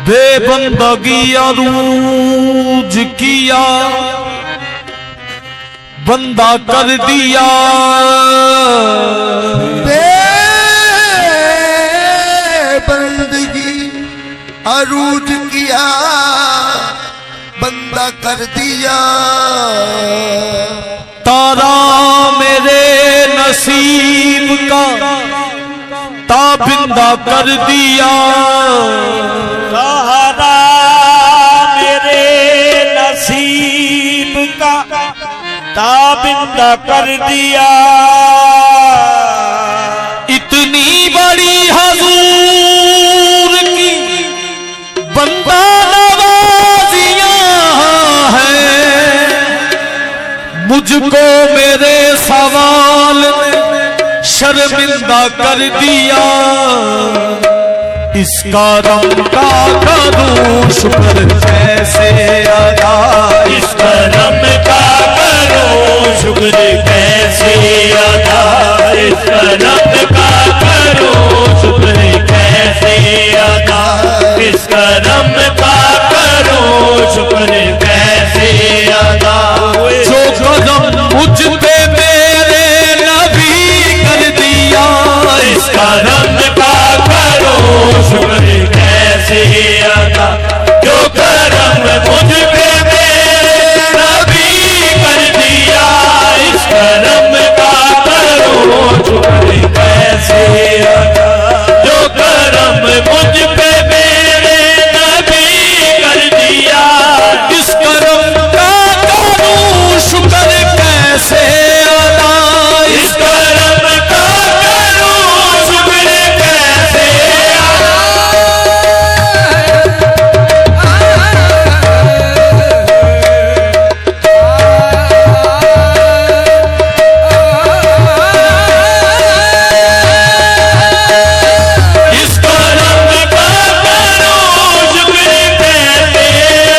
बेबंदगी अरूज किया बंदा कर दिया, बेबंदगी अरूज किया बंदा कर दिया। तारा मेरे नसीब का ताबिंदा कर दिया, सहारा मेरे नसीब का ताबिंदा कर दिया। इतनी बड़ी हजूर की बंदा नवाजियां हैं, मुझको मेरे सवाल ने शर्मिंदा कर दिया। इस करम का करूं शुक्र कैसे अदा, इस करम का करो शुक्र कैसे अदा, इस करम का करो शुक्र कैसे अदा, इस करम का करो शुक्र कैसे अदा। जो कदम मुझ पे मेरे नबी कर दिया, इस करम का करो शुक्र कैसे अदा। जो करम मुझ पे मेरे नबी कर दिया, इस करम का करो शुक्र कैसे अदा। जो करम मुझ पे मेरे नबी कर दिया, इस करम का करूं शुक्र कैसे अदा, इस करम का करो शुक्र कैसे इस करम का करो शुक्र कैसे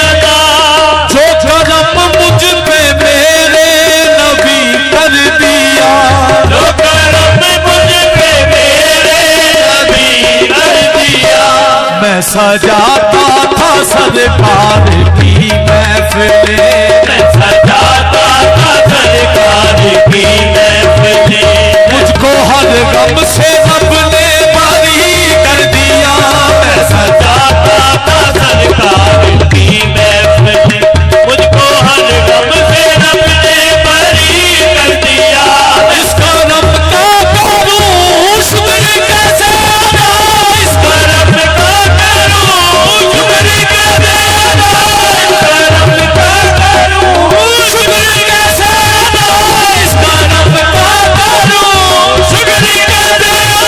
अदा। जो करम मुझ पे मेरे नबी कर दिया, जो करम मुझ पे मेरे नबी कर दिया। मैं सजाता था सरकार की महफिलें, मैं सजाता था सरकार की महफिलें, मुझको हर गम से रब ने बरी कर दिया। मैं सजाता था सरकार की महफिलें, मुझको हर गम से रब ने बरी कर दिया। इस करम का करूं शुक्र कैसे अदा, इस करम का करो शुक्र कैसे अदा, इस करम का करो शुक्र कैसे अदा, इस करम का करो शुक्र कैसे अदा।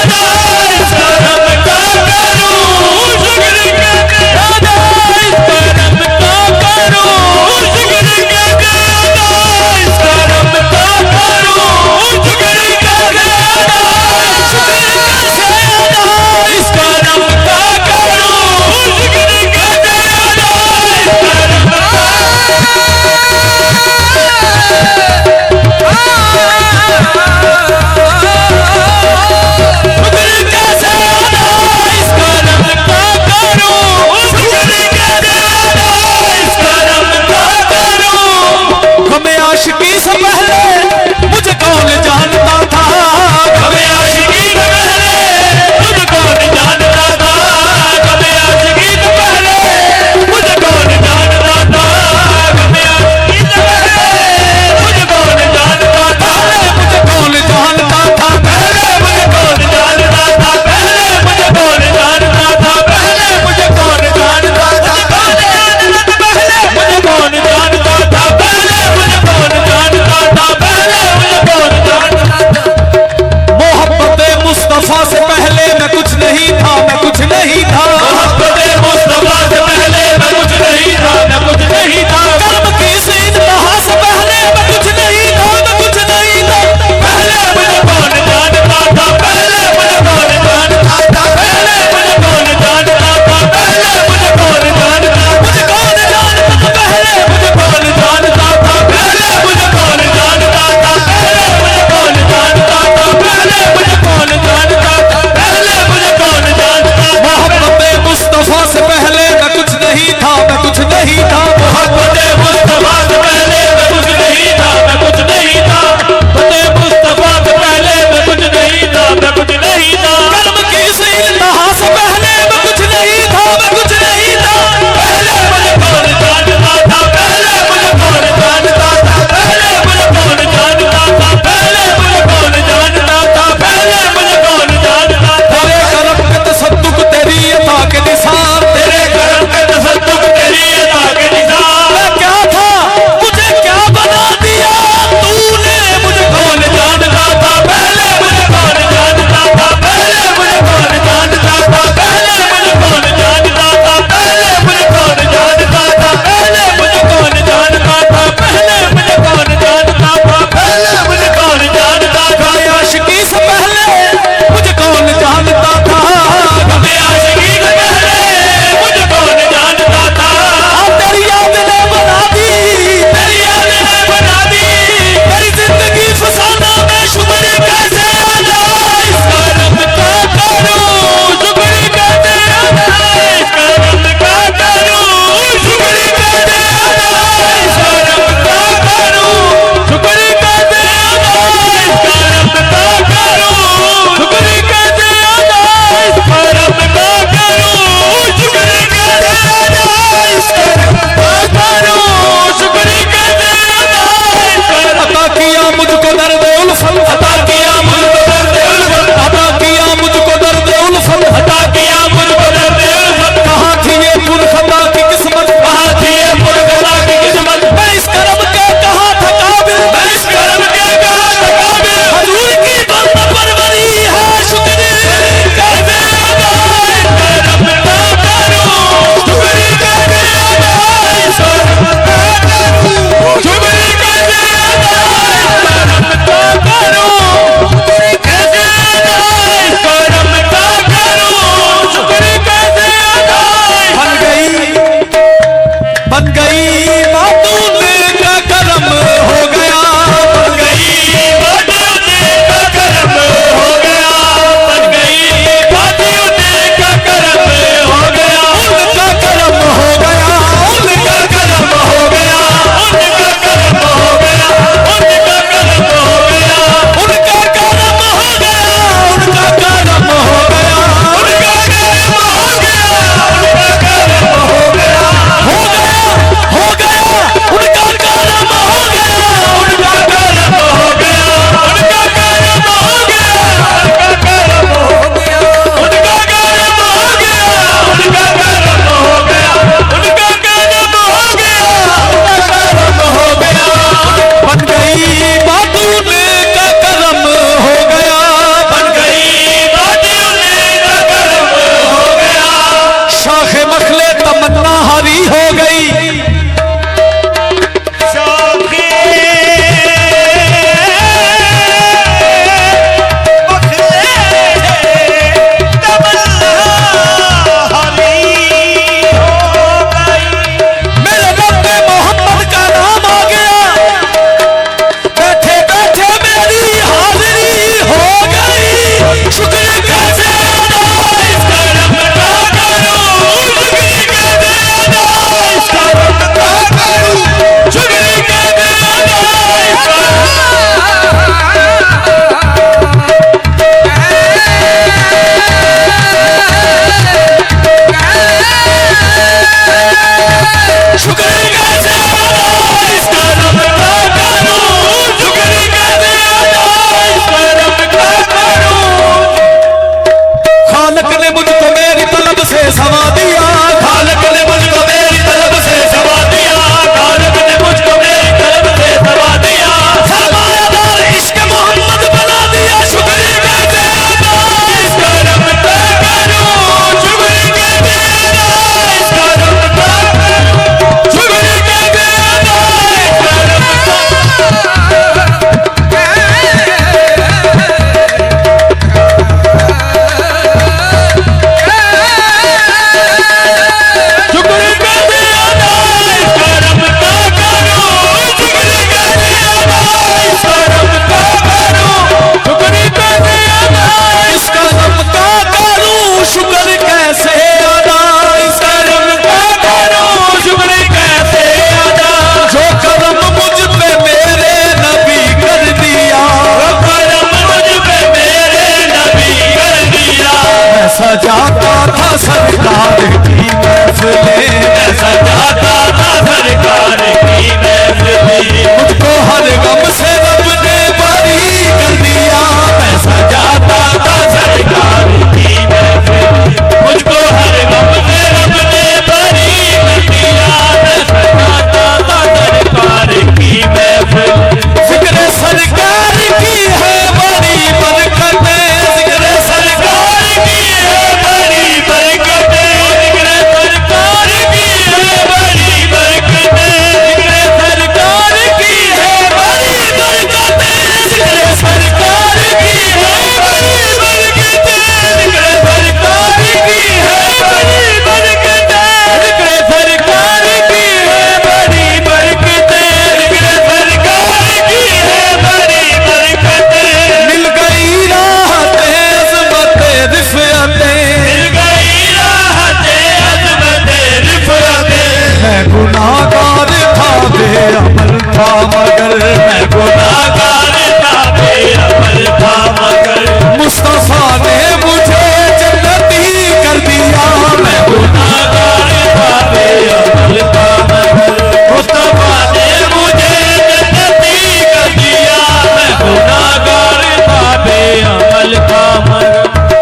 था मगर मैं गुनाहगार था बेअमल था मगर मुस्तफा ने मुझे जन्नती कर दिया मैं गुनाहगार था बेअमल था मगर मुस्तफा ने मुझे जन्नती कर दिया मैं गुनाहगार था बेअमल था मगर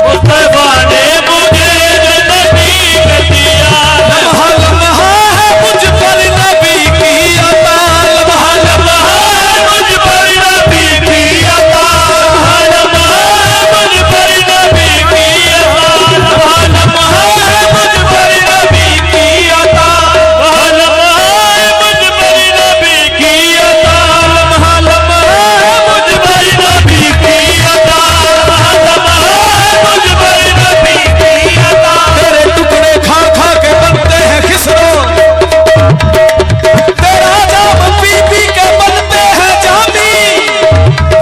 मुस्तफा ने मुझे जन्नती कर दिया लम्हा लम्हा है मुझ पर नबी की अता लम्हा लम्हा है मुझ पर नबी की अता लम्हा लम्हा है मुझ पर नबी की अता लम्हा लम्हा है मुझ पर नबी की अता लम्हा है मुझ पर नबी की अता लम्हा लम्हा है मुझ पर नबी की अता लम्हा लम्हा है मुझ पर नबी की अता तेरे टुकड़े खा खा के बनते हैं खिसरो तेरा जाम पी पी के बनते हैं जामी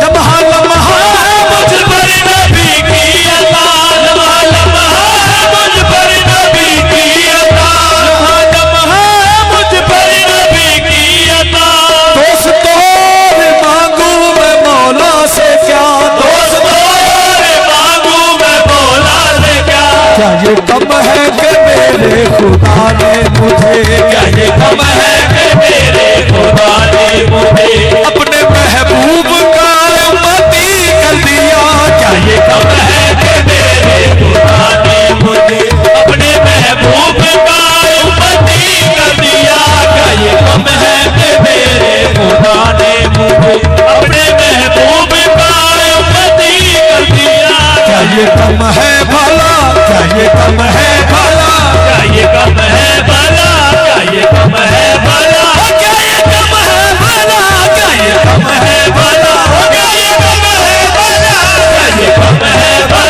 लम्हा लम्हा है मुझ पर नबी की अता लम्हा लम्हा है मुझ पर नबी की अता लम्हा लम्हा है मुझ पर नबी की अता दोस्तों मांगू मैं मौला से क्या दोस्तों मांगू मैं मौला से क्या ये कम है कि मेरे खुदा ने मुझे क्या ये कम है कि मेरे खुदा ने मुझे अपने महबूब का उम्मती कर दिया क्या ये कम है कि मेरे खुदा ने मुझे अपने महबूब का उम्मती कर दिया क्या ये कम है कि मेरे खुदा ने मुझे अपने महबूब का उम्मती कर दिया क्या ये कम है भला क्या ये कम है भला क्या ये कम है भला क्या ये कम है भला क्या ये कम है भला क्या ये कम है भला क्या ये कम है भला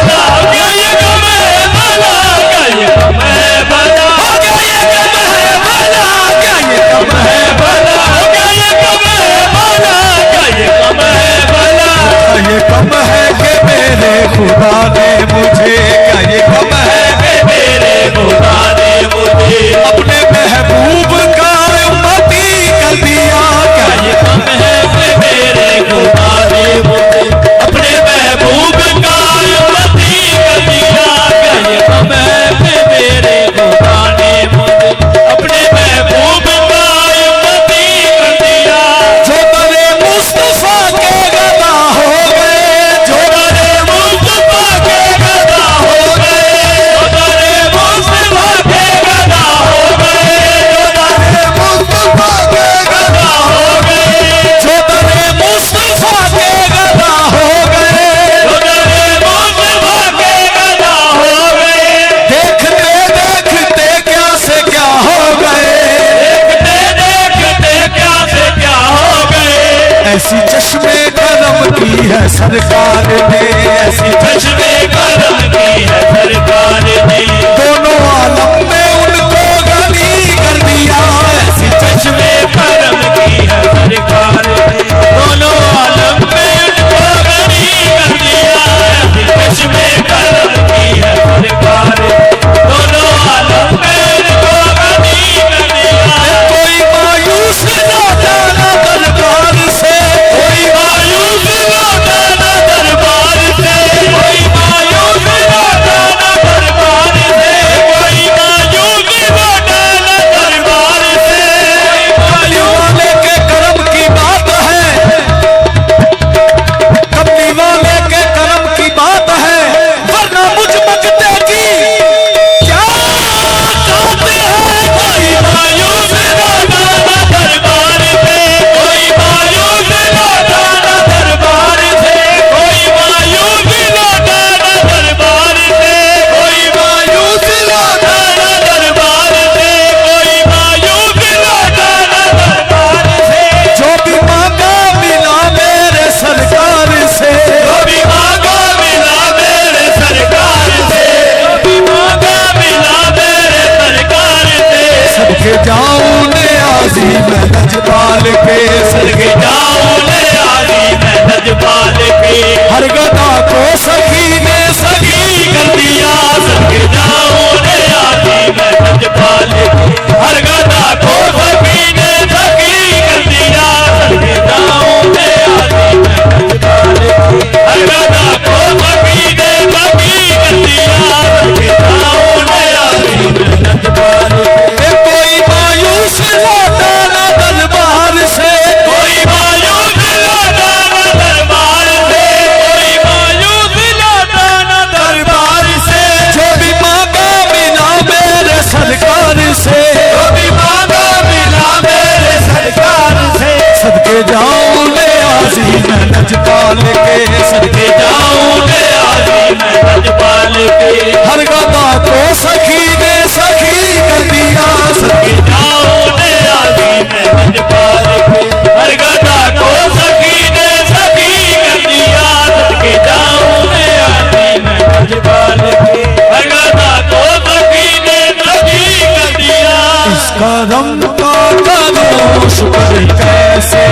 क्या ये कम है भला क्या ये कम है भला क्या ये कम है भला क्या ये कम है भला क्या ये कम है भला क्या ये कम है भला क्या ये कम है भला ये कम है कि मेरे खुदा ने मुझे क्या ये कम है कि मेरे खुदा ने मुझे अपने महबूब का उम्मती कर दिया क्या ये कम है कि मेरे खुदा ने मुझे अपने महबूब का उम्मती कर दिया क्या ये कम है कि मेरे खुदा ने मुझे अपने महबूब का उम्मती कर दिया जो तेरे मुस्तफा के गदा हो गए जो तेरे मुस्तफा के गदा हो गए जो तेरे मुस्तफा के गदा हो गए जो तेरे मुस्तफा के गदा हो गए जो तेरे मुस्तफा के गदा हो गए देखते देखते क्या से क्या हो गए देखते देखते क्या से क्या हो गए ऐसी चश्मे करम की है सरकार ने ऐसी चश्मे करम की है सरकार ने दोनों आलम में उनको गनी कर दिया ऐसी चश्मे करम की है सरकार ने दोनों आलम में उनको गनी कर दिया ऐसी चश्मे करम की है सरकार ने दोनों आलम में उनको गनी कर दिया कोई मायूस ना जाना दरबार से कोई मायूस ना जाना दरबार से कोई मायूस ना जाना दरबार से कोई मायूस ना जाना दरबार से कमली वाले के करम की बात है कमली वाले के करम की बात है वरना मुझ मकते की क्या चाहते हैं कोई मायूस ना जाना दरबार से कोई मायूस ना जाना दरबार से कोई मायूस ना जाना दरबार से कोई मायूस ना जाना दरबार से कोई मायूस ना जाना दरबार से जो भी मांगा मिला मेरे सरकार से जो भी मांगा मिला मेरे सरकार से जो भी मांगा मिला मेरे सरकार से सदके जाऊं ने आजी मैं नजबाल के सदके जाऊं ने आजी मैं नजबाल के हर गदा को सखी ने सखी कर दिया सदके जाऊं ने आजी मैं नजबाल के हर गदा को सखी ने सखी कर दिया सदके करम का करूं शुक्र कैसे